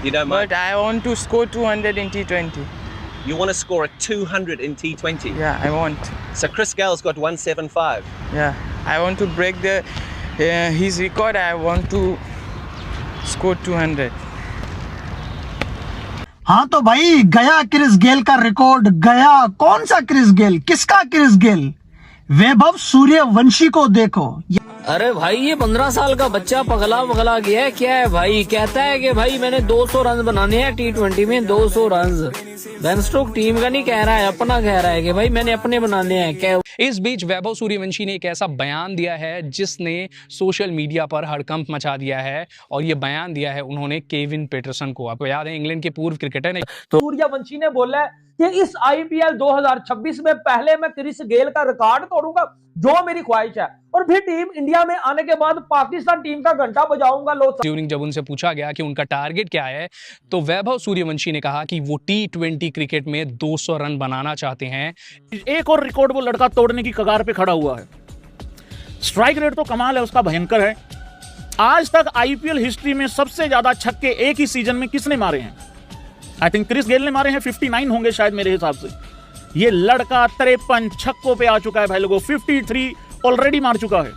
You don't mind? But I want to score 200 in T20. You want to score a 200 in T20? Yeah, I want. So Chris Gale's got 175. Yeah, I want to break his record. I want to score 200. हाँ तो भाई गया Chris Gayle का record गया। कौन सा Chris Gayle, किसका Chris Gayle? Vaibhav Suryavanshi को देखो। अरे भाई ये 15 साल का बच्चा पगला गया है क्या है भाई। कहता है कि भाई मैंने 200 रन बनाने हैं T20 में, 200 रन। बेन स्टोक्स टीम का नहीं कह रहा है, अपना कह रहा है कि भाई मैंने अपने बनाने हैं क्या। इस बीच वैभव सूर्यवंशी ने एक ऐसा बयान दिया है जिसने सोशल मीडिया पर हड़कंप मचा दिया है, और ये बयान दिया है उन्होंने केविन पीटरसन को। आपको याद है इंग्लैंड के पूर्व क्रिकेटर ने। तो सूर्यवंशी ने बोला है कि इस IPL 2026 में पहले मैं क्रिस गेल का रिकॉर्ड तोड़ूंगा, जो मेरी ख्वाहिश है, और फिर टीम इंडिया में आने के बाद पाकिस्तान टीम का घंटा बजाऊंगा। ड्यूरिंग जब उनसे पूछा गया कि उनका टारगेट क्या है, तो वैभव सूर्यवंशी ने कहा कि वो T20 क्रिकेट में 200 रन बनाना चाहते हैं। एक और रिकॉर्ड वो लड़का तोड़ने की कगार पे खड़ा हुआ है। स्ट्राइक रेट तो कमाल है उसका, भयंकर है। आज तक IPL हिस्ट्री में सबसे ज्यादा छक्के एक ही सीजन में किसने मारे हैं? आई थिंक क्रिस गेल ने मारे हैं, 59 होंगे शायद मेरे हिसाब से। ये लड़का 53 छक्कों पे आ चुका है भाई लोगों, 53 ऑलरेडी मार चुका है।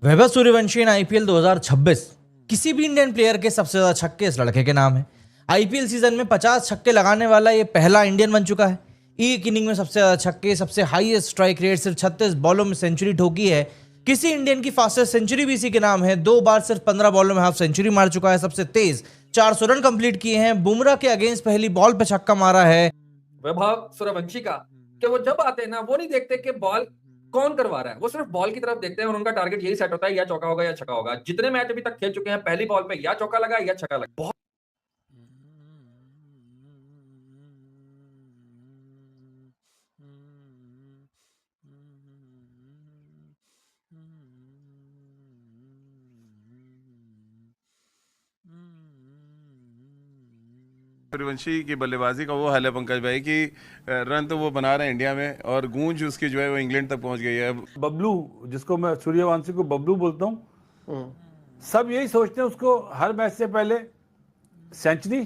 वैभव सूर्यवंशी इन IPL 2026 किसी भी इंडियन प्लेयर के सबसे ज्यादा छक्के इस लड़के के नाम है। IPL सीजन में 50 छक्के लगाने वाला ये पहला इंडियन बन चुका है। एक इनिंग में सबसे ज्यादा छक्के, सबसे हाईएस्ट स्ट्राइक रेट, सिर्फ 36 बॉलों में सेंचुरी ठोकी है। किसी इंडियन की फास्टेस्ट सेंचुरी भी इसी के नाम है। 2 बार सिर्फ 15 बॉलों में हाफ सेंचुरी मार चुका है। सबसे तेज 400 रन कंप्लीट किए हैं। बुमराह के अगेंस्ट पहली बॉल पे छक्का मारा है। वैभव सूर्यवंशी का कि वो जब आते हैं ना, वो नहीं देखते कि बॉल कौन करवा रहा है, वो सिर्फ बॉल की तरफ देखते हैं और उनका टारगेट यही सेट होता है, या चौका होगा या छक्का होगा। जितने मैच अभी तक खेल चुके हैं, पहली बॉल पे या चौका लगा या छक्का लगा। सूर्यवंशी की बल्लेबाजी का वो हाल है पंकज भाई कि रन तो वो बना रहे हैं इंडिया में, और गूंज उसकी जो है वो इंग्लैंड तक पहुंच गई है। बबलू, जिसको मैं सूर्यवंशी को बबलू बोलता हूँ, सब यही सोचते हैं उसको हर मैच से पहले सेंचुरी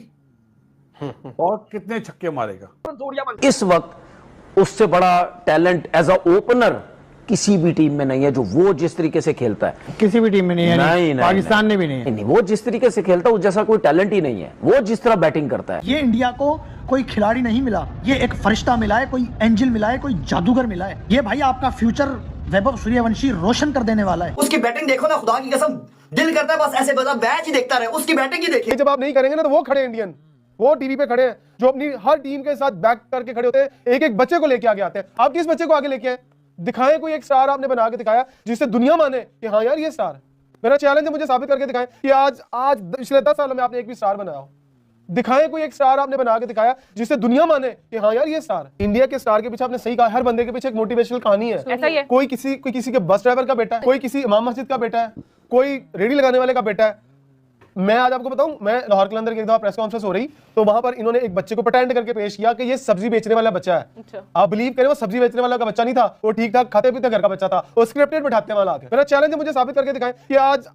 और कितने छक्के मारेगा। इस वक्त उससे बड़ा टैलेंट एज अ ओपनर किसी भी टीम में नहीं है, जो वो जिस तरीके से खेलता है। किसी भी टीम में नहीं है, नहीं, पाकिस्तान में भी नहीं है। नहीं, वो जिस तरीके से खेलता है उस जैसा कोई टैलेंट ही नहीं है। वो जिस तरह बैटिंग करता है, ये इंडिया को कोई खिलाड़ी नहीं मिला, ये एक फरिश्ता मिला है, कोई एंजल मिला है, कोई जादूगर मिला है। ये भाई आपका फ्यूचर वैभव सूर्यवंशी रोशन कर देने वाला है। उसकी बैटिंग देखो ना, खुदा की कसम दिल करता है बस ऐसे बस मैच ही देखता रहे, उसकी बैटिंग ही देखिए। जब आप नहीं करेंगे ना, तो वो खड़े इंडियन, वो टीवी पे खड़े हैं, जो अपनी हर टीम के साथ बैक करके खड़े होते हैं, एक एक बच्चे को लेके आगे आते हैं। आप किस बच्चे को आगे लेके आए? दिखाएं कोई एक स्टार आपने बना के दिखाया जिससे दुनिया माने कि हाँ यार ये स्टार है। मेरा चैलेंज है, मुझे साबित करके दिखाएं कि आज पिछले 10 सालों में आपने एक भी स्टार बनाया हो। दिखाएं कोई एक स्टार आपने बना के दिखाया जिससे दुनिया माने कि हाँ यार ये स्टार है। इंडिया के स्टार के पीछे आपने सही कहा, हर बंदे के पीछे एक मोटिवेशनल कहानी है। ऐसा ही है। कोई किसी के बस ड्राइवर का बेटा है, कोई किसी इमाम मस्जिद का बेटा है, कोई रेडी लगाने वाले का बेटा है। मैं आज आपको बताऊं, मैं लाहौर के अंदर एक दफा प्रेस कॉन्फ्रेंस हो रही, तो वहां पर इन्होंने एक बच्चे को प्रटेंड करके पेश किया कि ये सब्जी बेचने वाला बच्चा है। अच्छा। आप बिलीव करें, वो सब्जी बेचने वाला का बच्चा नहीं था, वो ठीक ठाक खाते पीते घर का बच्चा था। वो स्क्रिप्टेड बैठाते वाला आके। मेरा चैलेंज है, मुझे साबित करके दिखाएं कि आज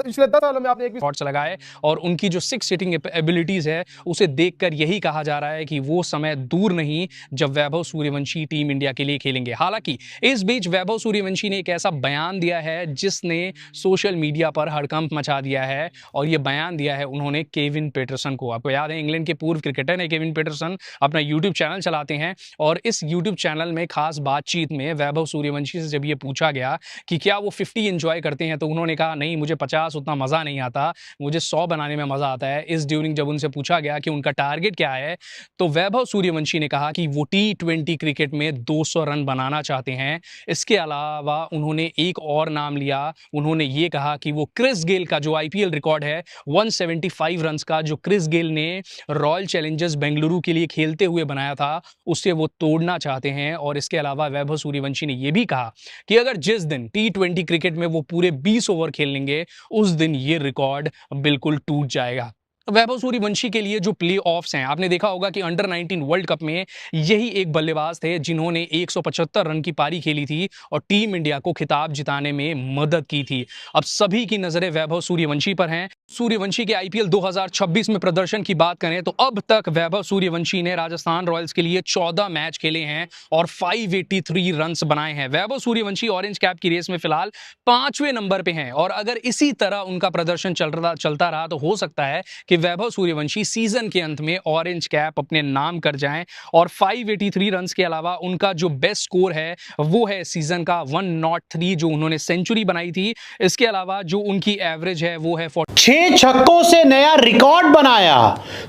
पिछले 10 सालों में आपने एक भी शॉट्स लगाए, और उनकी जो 6 हिटिंग एबिलिटीज है उसे देखकर यही कहा जा रहा है कि वो समय दूर नहीं जब वैभव सूर्यवंशी टीम इंडिया के लिए खेलेंगे। हालांकि इस बीच वैभव सूर्यवंशी ने एक ऐसा बयान दिया है जिसने सोशल मीडिया पर हड़कंप मचा दिया है, और ये बयान दिया है उन्होंने केविन पीटरसन को। आपको याद है इंग्लैंड के पूर्व क्रिकेटर ने केविन पीटरसन अपना YouTube चैनल चलाते हैं, और इस YouTube चैनल में खास बातचीत में वैभव सूर्यवंशी से जब ये पूछा गया कि क्या वो 50 एंजॉय करते हैं, तो उन्होंने कहा नहीं, मुझे 50 उतना मज़ा नहीं आता, मुझे 100 बनाने में मज़ा आता है। इस ड्यूरिंग जब उनसे पूछा गया कि उनका टारगेट क्या है, तो वैभव सूर्यवंशी ने कहा कि वो T20 क्रिकेट में 200 रन बनाना चाहते हैं। इसके अलावा उन्होंने एक और नाम लिया, उन्होंने ये कहा कि वो क्रिस गेल का जो IPL रिकॉर्ड है 175 रन का, जो क्रिस गेल ने रॉयल चैलेंजर्स बेंगलुरु के लिए खेलते हुए बनाया था, उससे वो तोड़ना चाहते हैं। और इसके अलावा वैभव सूर्यवंशी ने यह भी कहा कि अगर जिस दिन T20 क्रिकेट में वो पूरे 20 ओवर खेल लेंगे, उस दिन ये रिकॉर्ड बिल्कुल टूट जाएगा। वैभव सूर्यवंशी के लिए जो प्ले ऑफ्स हैं, आपने देखा होगा कि अंडर 19 वर्ल्ड कप में यही एक बल्लेबाज थे जिन्होंने 175 रन की पारी खेली थी और टीम इंडिया को खिताब जिताने में मदद की थी। अब सभी की नजरें वैभव सूर्यवंशी पर हैं। सूर्यवंशी के आईपीएल 2026 में प्रदर्शन की बात करें तो अब तक वैभव सूर्यवंशी ने राजस्थान रॉयल्स के लिए 14 मैच खेले हैं और 583 रन बनाए हैं। वैभव सूर्यवंशी ऑरेंज कैप की रेस में फिलहाल 5वें नंबर पे हैं और अगर इसी तरह उनका प्रदर्शन चलता रहा तो हो सकता है कि वैभव सूर्यवंशी सीजन के अंत में ऑरेंज कैप अपने नाम कर जाएं। और 583 रन्स के अलावा उनका जो बेस्ट स्कोर है वो है सीजन का 103 जो उन्होंने सेंचुरी बनाई थी। इसके अलावा जो उनकी एवरेज है वो है 6 छक्कों से नया रिकॉर्ड बनाया।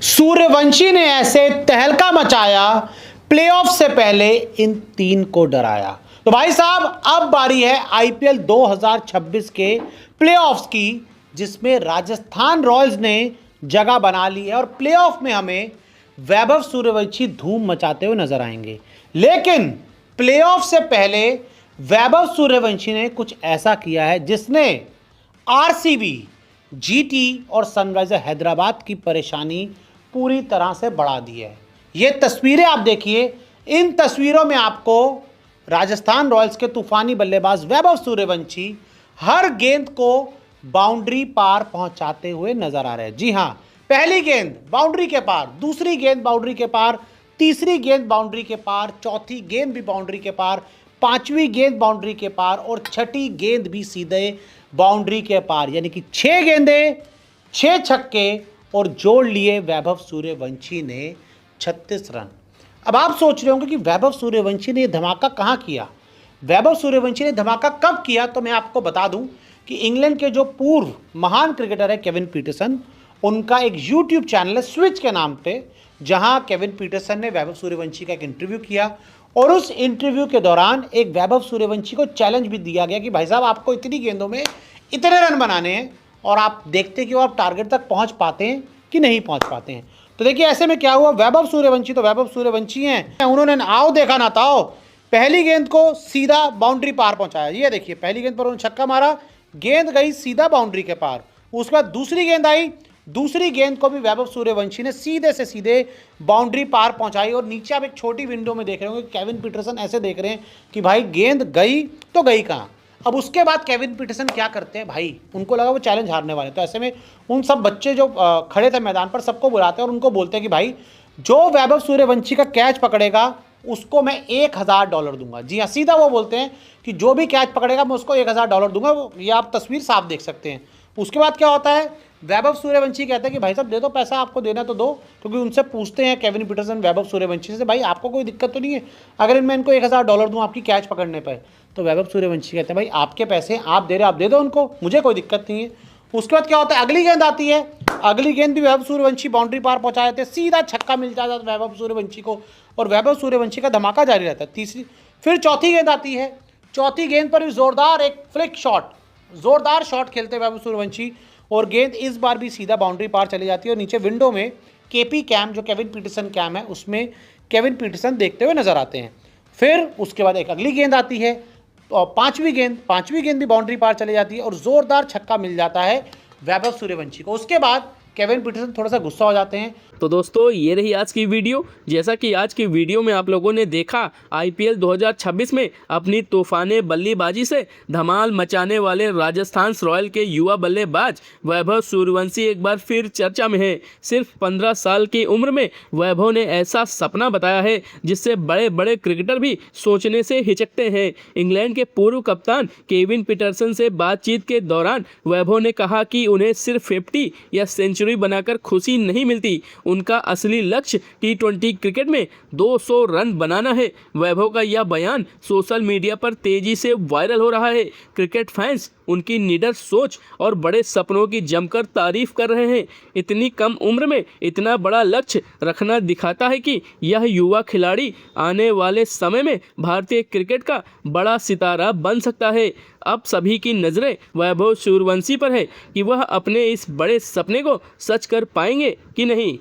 सूर्यवंशी ने ऐसे तहलका मचाया, प्लेऑफ से पहले इन 3 को डराया। तो भाई साहब अब बारी है आईपीएल 2026 के प्लेऑफ्स की, जिसमें राजस्थान रॉयल्स ने जगह बना ली है और प्लेऑफ में हमें वैभव सूर्यवंशी धूम मचाते हुए नजर आएंगे। लेकिन प्लेऑफ से पहले वैभव सूर्यवंशी ने कुछ ऐसा किया है जिसने आरसीबी, जीटी और सनराइजर हैदराबाद की परेशानी पूरी तरह से बढ़ा दी है। ये तस्वीरें आप देखिए, इन तस्वीरों में आपको राजस्थान रॉयल्स के तूफानी बल्लेबाज वैभव सूर्यवंशी हर गेंद को बाउंड्री पार पहुंचाते हुए नजर आ रहे हैं। जी हां, पहली गेंद बाउंड्री के पार, दूसरी गेंद बाउंड्री के पार, तीसरी गेंद बाउंड्री के पार, चौथी गेंद भी बाउंड्री के पार, 5वीं गेंद बाउंड्री के पार और 6ठी गेंद भी सीधे बाउंड्री के पार। यानी कि 6 गेंदें, 6 छक्के और जोड़ लिए वैभव सूर्यवंशी ने 36 रन। अब आप सोच रहे होंगे कि वैभव सूर्यवंशी ने यह धमाका कहां किया। वैभव सूर्यवंशी ने धमाका कब किया, तो मैं आपको बता दूं कि इंग्लैंड के जो पूर्व महान क्रिकेटर है केविन पीटरसन, उनका एक यूट्यूब चैनल है स्विच के नाम पे, जहां केविन पीटरसन ने वैभव सूर्यवंशी का एक इंटरव्यू किया और उस इंटरव्यू के दौरान एक वैभव सूर्यवंशी को चैलेंज भी दिया गया कि भाई साहब आपको इतनी गेंदों में इतने रन बनाने हैं और आप देखते हैं कि वो आप टारगेट तक पहुंच पाते हैं कि नहीं पहुंच पाते हैं। तो देखिए ऐसे में क्या हुआ, वैभव सूर्यवंशी तो वैभव सूर्यवंशी हैं, उन्होंने आओ देखा ना ताओ, पहली गेंद को सीधा बाउंड्री पार पहुंचाया। ये देखिए पहली गेंद पर उन्होंने छक्का मारा, गेंद गई सीधा बाउंड्री के पार। उसके बाद दूसरी गेंद आई, दूसरी गेंद को भी वैभव सूर्यवंशी ने सीधे से सीधे बाउंड्री पार पहुंचाई। और नीचे आप एक छोटी विंडो में देख रहे होंगे केविन पीटरसन ऐसे देख रहे हैं कि भाई गेंद गई तो गई कहाँ। अब उसके बाद केविन पीटरसन क्या करते हैं, भाई उनको लगा वो चैलेंज हारने वाले, तो ऐसे में उन सब बच्चे जो खड़े थे मैदान पर सबको बुलाते हैं और उनको बोलते हैं कि भाई जो वैभव सूर्यवंशी का कैच पकड़ेगा उसको मैं $1000 दूंगा। जी हाँ, सीधा वो बोलते हैं कि जो भी कैच पकड़ेगा मैं उसको $1000 दूंगा। ये आप तस्वीर साफ देख सकते हैं। उसके बाद क्या होता है, वैभव सूर्यवंशी कहते हैं कि भाई साहब दे दो पैसा, आपको देना तो दो, क्योंकि उनसे पूछते हैं केविन पीटरसन वैभव सूर्यवंशी से, भाई आपको कोई दिक्कत तो नहीं है अगर मैं इनको $1000 दूँ आपकी कैच पकड़ने पर। तो वैभव सूर्यवंशी कहते हैं भाई आपके पैसे आप दे रहे, आप दे दो उनको, मुझे कोई दिक्कत नहीं है। उसके बाद क्या होता है, अगली गेंद आती है, अगली गेंद भी वैभव सूर्यवंशी बाउंड्री पार पहुंचा देते, सीधा छक्का मिल जाता है वैभव सूर्यवंशी को और वैभव सूर्यवंशी का धमाका जारी रहता है। तीसरी फिर चौथी गेंद आती है, चौथी गेंद पर भी जोरदार एक फ्लिक शॉट, जोरदार शॉट खेलते वैभव सूर्यवंशी और गेंद इस बार भी सीधा बाउंड्री पार चली जाती है। और नीचे विंडो में केपी कैम जो केविन पीटरसन कैम है उसमें केविन पीटरसन देखते हुए नजर आते हैं। फिर उसके बाद एक अगली गेंद आती है और पांचवी गेंद भी बाउंड्री पार चली जाती है और जोरदार छक्का मिल जाता है वैभव सूर्यवंशी को। उसके बाद केविन पीटरसन थोड़ा सा गुस्सा हो जाते हैं। तो दोस्तों ये रही आज की वीडियो। जैसा कि आज की वीडियो में आप लोगों ने देखा, आईपीएल 2026 में अपनी तूफानी बल्लेबाजी से धमाल मचाने वाले राजस्थान रॉयल के युवा बल्लेबाज वैभव सूर्यवंशी एक बार फिर चर्चा में है। सिर्फ 15 साल की उम्र में वैभव ने ऐसा सपना बताया है जिससे बड़े बड़े क्रिकेटर भी सोचने से हिचकते हैं। इंग्लैंड के पूर्व कप्तान केविन पीटरसन से बातचीत के दौरान वैभव ने कहा कि उन्हें सिर्फ 50 या सेंचुरी बनाकर खुशी नहीं मिलती, उनका असली लक्ष्य T20 क्रिकेट में 200 रन बनाना है। वैभव का यह बयान सोशल मीडिया पर तेजी से वायरल हो रहा है। क्रिकेट फैंस उनकी निडर सोच और बड़े सपनों की जमकर तारीफ कर रहे हैं। इतनी कम उम्र में इतना बड़ा लक्ष्य रखना दिखाता है कि यह युवा खिलाड़ी आने वाले समय में भारतीय क्रिकेट का बड़ा सितारा बन सकता है। अब सभी की नज़रें वैभव सूर्यवंशी पर है कि वह अपने इस बड़े सपने को सच कर पाएंगे कि नहीं।